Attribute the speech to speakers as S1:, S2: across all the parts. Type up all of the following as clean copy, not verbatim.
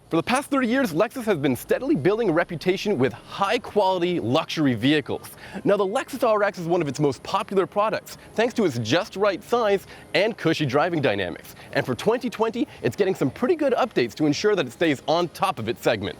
S1: For the past 30 years, Lexus has been steadily building a reputation with high-quality luxury vehicles. Now, the Lexus RX is one of its most popular products, thanks to its just right size and cushy driving dynamics. And for 2020, it's getting some pretty good updates to ensure that it stays on top of its segment.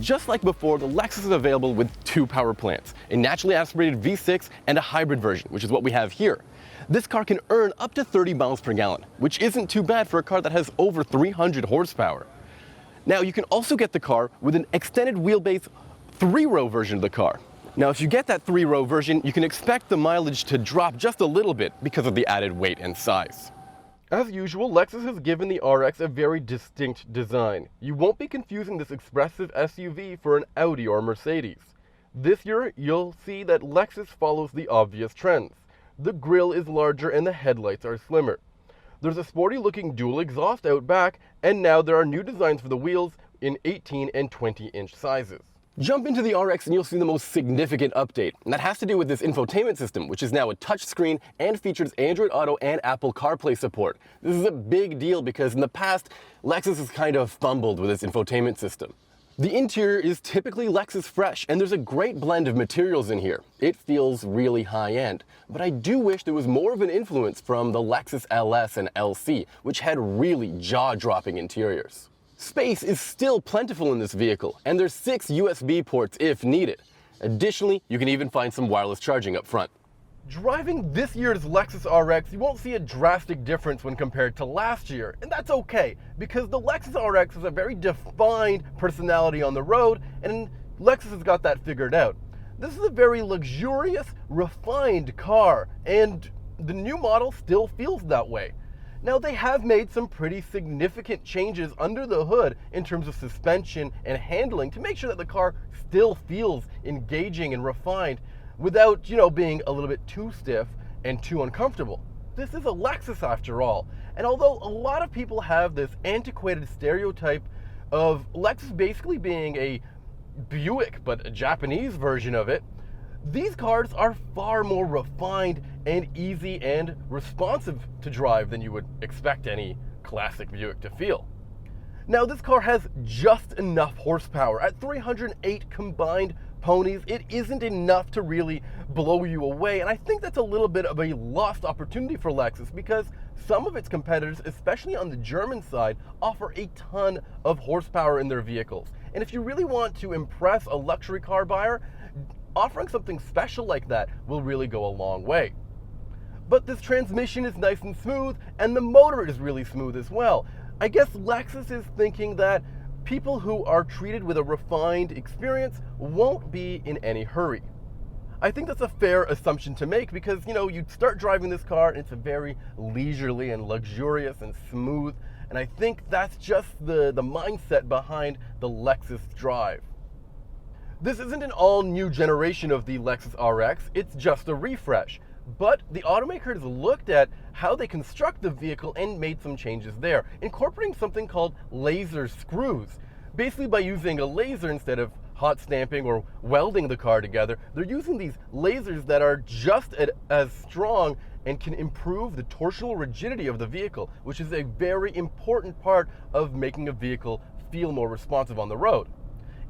S1: Just like before, the Lexus is available with two power plants, a naturally aspirated V6 and a hybrid version, which is what we have here. This car can earn up to 30 miles per gallon, which isn't too bad for a car that has over 300 horsepower. Now, you can also get the car with an extended wheelbase 3-row version of the car. Now, if you get that 3-row version, you can expect the mileage to drop just a little bit because of the added weight and size. As usual, Lexus has given the RX a very distinct design. You won't be confusing this expressive SUV for an Audi or Mercedes. This year, you'll see that Lexus follows the obvious trends. The grille is larger and the headlights are slimmer. There's a sporty-looking dual exhaust out back, and now there are new designs for the wheels in 18 and 20-inch sizes. Jump into the RX and you'll see the most significant update, and that has to do with this infotainment system, which is now a touchscreen and features Android Auto and Apple CarPlay support. This is a big deal because in the past, Lexus has kind of fumbled with its infotainment system. The interior is typically Lexus fresh, and there's a great blend of materials in here. It feels really high-end, but I do wish there was more of an influence from the Lexus LS and LC, which had really jaw-dropping interiors. Space is still plentiful in this vehicle, and there's 6 USB ports if needed. Additionally, you can even find some wireless charging up front. Driving this year's Lexus RX, you won't see a drastic difference when compared to last year, and that's okay, because the Lexus RX has a very defined personality on the road, and Lexus has got that figured out. This is a very luxurious, refined car, and the new model still feels that way. Now, they have made some pretty significant changes under the hood in terms of suspension and handling to make sure that the car still feels engaging and refined without, being a little bit too stiff and too uncomfortable. This is a Lexus after all. And although a lot of people have this antiquated stereotype of Lexus basically being a Buick, but a Japanese version of it, these cars are far more refined and easy and responsive to drive than you would expect any classic Buick to feel. Now, this car has just enough horsepower. At 308 combined ponies, it isn't enough to really blow you away, and I think that's a little bit of a lost opportunity for Lexus because some of its competitors, especially on the German side, offer a ton of horsepower in their vehicles. And if you really want to impress a luxury car buyer, offering something special like that will really go a long way. But this transmission is nice and smooth, and the motor is really smooth as well. I guess Lexus is thinking that people who are treated with a refined experience won't be in any hurry. I think that's a fair assumption to make because, you start driving this car and it's a very leisurely and luxurious and smooth, and I think that's just the mindset behind the Lexus drive. This isn't an all-new generation of the Lexus RX, it's just a refresh. But the automaker has looked at how they construct the vehicle and made some changes there, incorporating something called laser screws. Basically, by using a laser instead of hot stamping or welding the car together, they're using these lasers that are just as strong and can improve the torsional rigidity of the vehicle, which is a very important part of making a vehicle feel more responsive on the road.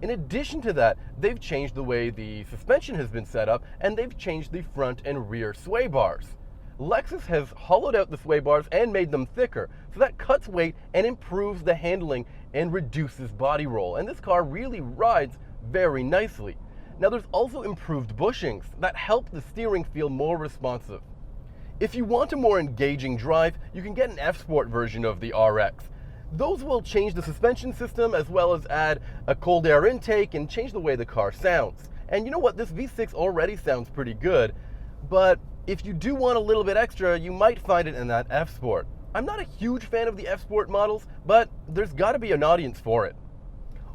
S1: In addition to that, they've changed the way the suspension has been set up, and they've changed the front and rear sway bars. Lexus has hollowed out the sway bars and made them thicker, so that cuts weight and improves the handling and reduces body roll, and this car really rides very nicely. Now, there's also improved bushings that help the steering feel more responsive. If you want a more engaging drive, you can get an F-Sport version of the RX. Those will change the suspension system as well as add a cold air intake and change the way the car sounds. And you know what, this V6 already sounds pretty good, but if you do want a little bit extra, you might find it in that F-Sport. I'm not a huge fan of the F-Sport models, but there's gotta be an audience for it.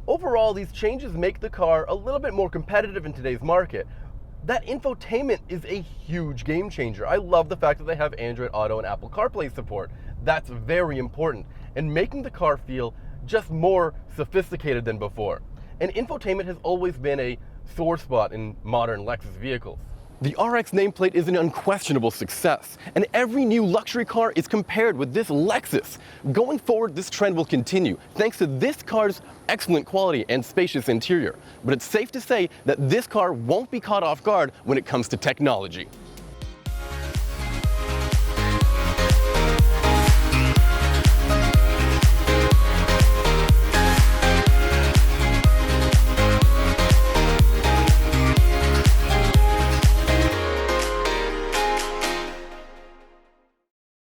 S1: Overall, these changes make the car a little bit more competitive in today's market. That infotainment is a huge game changer. I love the fact that they have Android Auto and Apple CarPlay support. That's very important. and making the car feel just more sophisticated than before. And infotainment has always been a sore spot in modern Lexus vehicles. The RX nameplate is an unquestionable success, and every new luxury car is compared with this Lexus. Going forward, this trend will continue, thanks to this car's excellent quality and spacious interior. But it's safe to say that this car won't be caught off guard when it comes to technology.